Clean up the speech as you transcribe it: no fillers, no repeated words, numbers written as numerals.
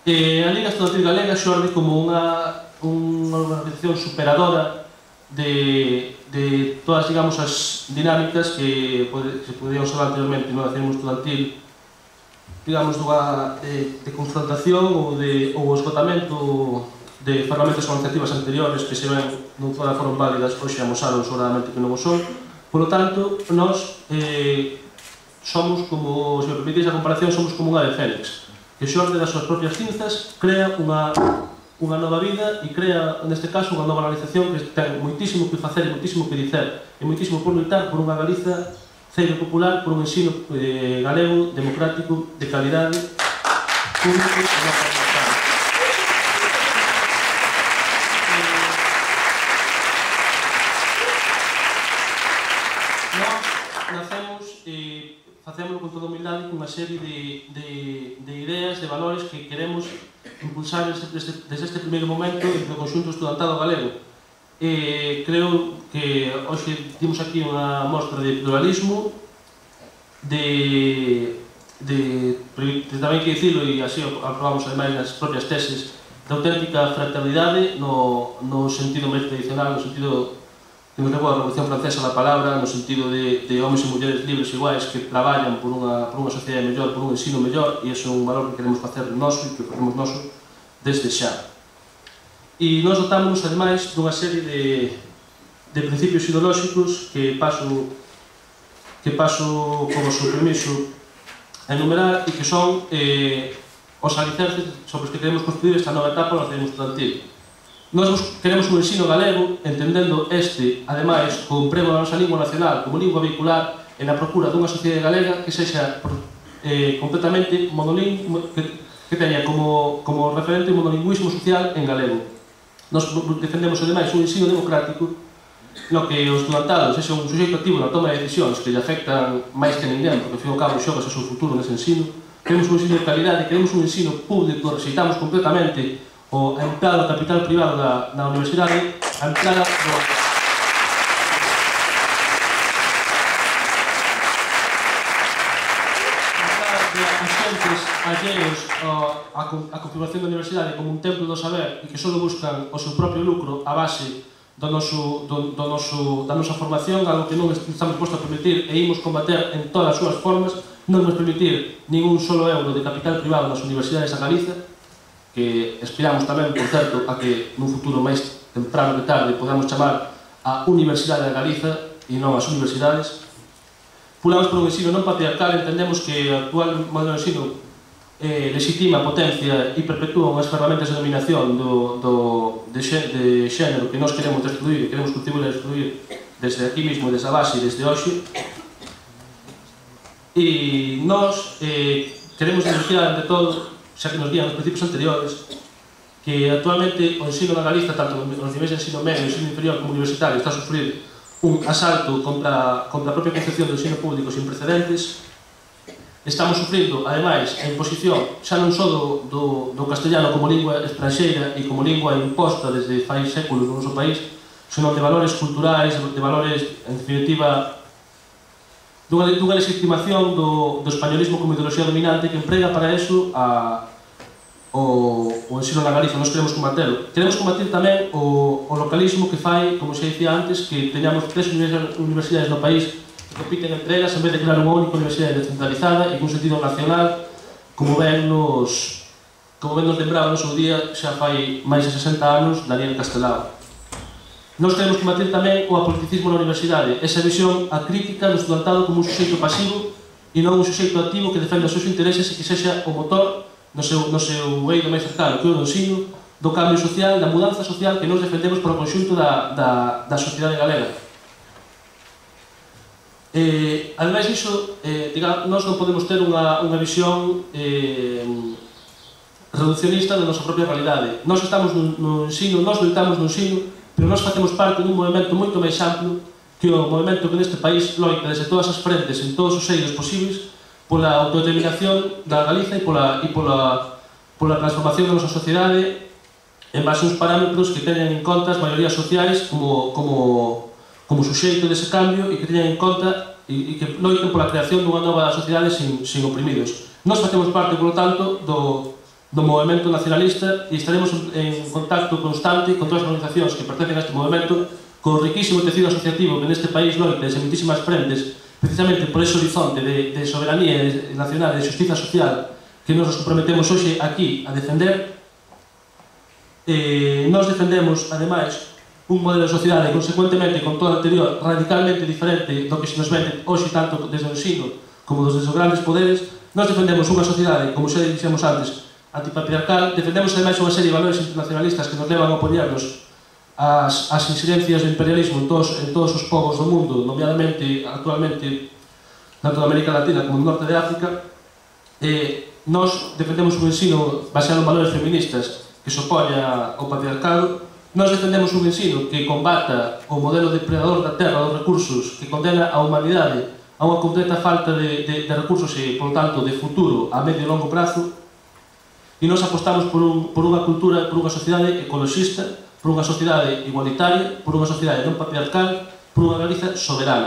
A Liga Estudantil Galega xorde como unha organización superadora de todas, digamos, as dinámicas que se podían usar anteriormente no nacionalismo estudantil, digamos, de confrontación ou esgotamento de ferramentas organizativas anteriores que se ven non todas foron válidas, hoxe amosaron sobradamente que non o son. Por lo tanto, nós somos como, se me permitís a comparación, somos como unha ave fénix que xorde das súas propias cinzas, crea unha nova vida e crea, neste caso, unha nova organización que ten moitísimo que facer e moitísimo que dicer e moitísimo por lutar por unha Galiza ceiro popular, por un ensino galego, democrático, de calidade, público e non parlamentario. Nós nacemos e facémoslo con toda humildade con unha serie de ideas, de valores que queremos impulsar desde este primeiro momento entre o conxunto estudantado galego. Creo que hoxe dimos aquí unha mostra de pluralismo, tamén que dicilo, e así aprobamos ademais nas propias teses, de auténtica fraternidade no sentido máis tradicional, no sentido que nos levou a Revolución Francesa da palabra, no sentido de homens e mulleres libres iguais que traballan por unha sociedade mellor, por un ensino mellor, e iso é un valor que queremos facer noso e que facemos noso desde xa. E nós dotámonos, ademais, dunha serie de principios ideolóxicos que paso como seu permiso a enumerar e que son os alicerces sobre os que queremos construir esta nova etapa do nacionalismo estudantil. Nós queremos un ensino galego, entendendo ademais, co emprego da nosa lingua nacional como lingua vehicular e na procura dunha sociedade galega que sexa completamente monolingüe, que teña como referente o monolingüismo social en galego. Nós defendemos, ademais, un ensino democrático no que os estudantados sexa un suxeito activo na toma de decisións que lle afectan máis que ninguén, porque, ao fin e ao cabo, xogas o seu futuro nese ensino. Queremos un ensino de calidade, queremos un ensino público, rexeitamos completamente a empleado do capital privado na universidade, a empleada de agentes alleos a configuración da universidade como un templo do saber e que só buscan o seu propio lucro a base da nosa formación, algo que non estamos dispostos a permitir e imos combater en todas as súas formas. Non imos permitir ningún solo euro de capital privado nas universidades a Galiza, que aspiramos tamén, por certo, a que nun futuro máis temprano que tarde podamos chamar a Universidade de Galiza e non as universidades. Pulamos por un ensino non patriarcal, entendemos que o actual modelo de ensino legitima, potencia e perpetúa unhas ferramentas de dominación de xénero que nós queremos destruir e queremos contribuir a destruir desde aquí mismo, desde a base e desde hoxe. E nós queremos denunciar, ante todo, xa que nos guían os principios anteriores, que actualmente o ensino na Galiza, tanto nos niveis de ensino medio, ensino inferior como universitario, está a sufrir un asalto contra a propia concepción do ensino público sin precedentes. Estamos sufrindo, ademais, a imposición xa non só do castellano como lingua estranxeira e como lingua imposta desde fai séculos no noso país, senón de valores culturais, de valores, en definitiva, dunha legitimación do españolismo como ideoloxía dominante que emprega para eso o ensino na Galiza. Nós queremos combatelo. Queremos combatir tamén o localismo que fai, como se dicía antes, que teñamos 3 universidades no país que compiten entre elas en vez de crear unha única universidade descentralizada e con sentido nacional, como ben nos lembraba no seu día xa fai máis de 60 anos Daniel Castelao. Nós queremos combatir tamén o apoliticismo na universidade, esa visión acrítica do estudantado como un suxeito pasivo e non un suxeito activo que defenda os seus intereses e que sexa o motor no seu eido máis cercano, que é o do ensino, do cambio social, da mudanza social que nós defendemos por o conxunto da sociedade galega. Ademais disso, nós non podemos ter unha visión reduccionista da nosa propia realidade. Nós estamos no ensino, nós loitamos no ensino, pero nós facemos parte dun movimento moito máis amplo que o movimento que neste país loita desde todas as frentes, en todos os eidos posibles, pola autodeterminación da Galiza e pola transformación da nosa sociedade en base a uns parámetros que teñen en conta as maiorías sociais como suxeito dese cambio e que teñen en conta e que loiten pola creación dunha nova sociedade sin oprimidos. Nós facemos parte, polo tanto, do do movemento nacionalista e estaremos en contacto constante con todas as organizacións que pertencen a este movemento, con o riquísimo tecido asociativo que neste país loita en moitísimas frentes, precisamente por ese horizonte de soberanía nacional e de xustiza social que nos comprometemos hoxe aquí a defender. Nos defendemos, ademais, un modelo de sociedade consecuentemente con todo o anterior radicalmente diferente do que se nos vende hoxe tanto desde o ensino como desde os grandes poderes. Nos defendemos unha sociedade, como xa dixemos antes, antipatriarcal. Defendemos ademais unha serie de valores internacionalistas que nos levan a opoñernos ás incidencias do imperialismo en todos os povos do mundo, nomeadamente actualmente tanto da América Latina como do norte de África. Nos defendemos un ensino baseado en valores feministas que se opoña ao patriarcado. Nos defendemos un ensino que combata o modelo depredador da terra, dos recursos, que condena a humanidade a unha completa falta de recursos e, por tanto, de futuro a medio e longo prazo. E nos apostamos por unha cultura, por unha sociedade ecoloxista, por unha sociedade igualitaria, por unha sociedade non patriarcal, por unha Galiza soberana.